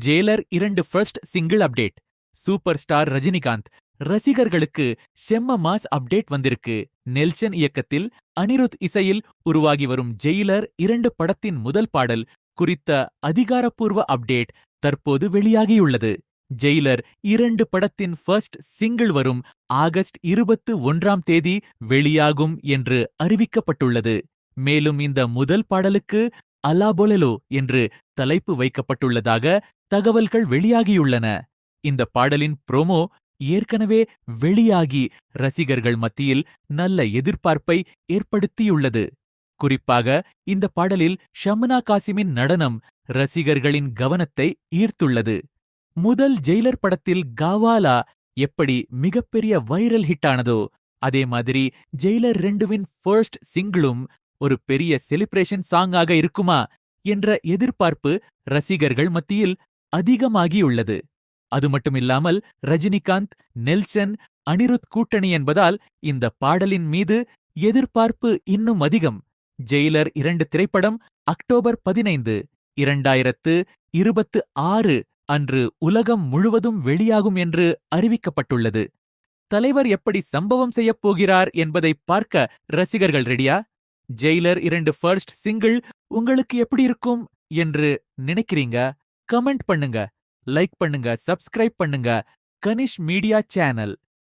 Jailer 2 first single update. Super star Rajinikanth ரசிகர்களுக்கு செம்ம mass update வந்திருக்கு. நெல்சன் இயக்கத்தில் அனிருத் இசையில் உருவாகி வரும் ஜெயிலர் 2 படத்தின் முதல் பாடல் குறித்த அதிகாரப்பூர்வ அப்டேட் தற்போது வெளியாகியுள்ளது. ஜெயிலர் 2 படத்தின் ஃபர்ஸ்ட் சிங்கிள் வரும் ஆகஸ்ட் 21ஆம் தேதி வெளியாகும் என்று அறிவிக்கப்பட்டுள்ளது. மேலும் இந்த முதல் பாடலுக்கு அலா பொலெலோ என்று தலைப்பு வைக்கப்பட்டுள்ளதாக தகவல்கள் வெளியாகியுள்ளன. இந்த பாடலின் ப்ரோமோ ஏற்கனவே வெளியாகி ரசிகர்கள் மத்தியில் நல்ல எதிர்பார்ப்பை ஏற்படுத்தியுள்ளது. குறிப்பாக இந்த பாடலில் ஷம்னா காசிமின் நடனம் ரசிகர்களின் கவனத்தை ஈர்த்துள்ளது. முதல் ஜெயிலர் படத்தில் காவாலா எப்படி மிகப்பெரிய வைரல் ஹிட்டானதோ அதே மாதிரி ஜெயிலர் 2வின் ஃபர்ஸ்ட் சிங்கிளும் ஒரு பெரிய செலிப்ரேஷன் சாங்காக இருக்குமா என்ற எதிர்பார்ப்பு ரசிகர்கள் மத்தியில் அதிகமாகியுள்ளது. அது மட்டுமில்லாமல் ரஜினிகாந்த், நெல்சன், அனிருத் கூட்டணி என்பதால் இந்த பாடலின் மீது எதிர்பார்ப்பு இன்னும் அதிகம். ஜெயிலர் 2 திரைப்படம் அக்டோபர் 15, 2026 அன்று உலகம் முழுவதும் வெளியாகும் என்று அறிவிக்கப்பட்டுள்ளது. தலைவர் எப்படி சம்பவம் செய்யப் போகிறார் என்பதை பார்க்க ரசிகர்கள் ரெடியா? ஜெயிலர் 2 ஃபர்ஸ்ட் சிங்கிள் உங்களுக்கு எப்படி இருக்கும் என்று நினைக்கிறீங்க? கமெண்ட் பண்ணுங்க, லைக் பண்ணுங்க, சப்ஸ்கிரைப் பண்ணுங்க கனிஷ் மீடியா சேனல்.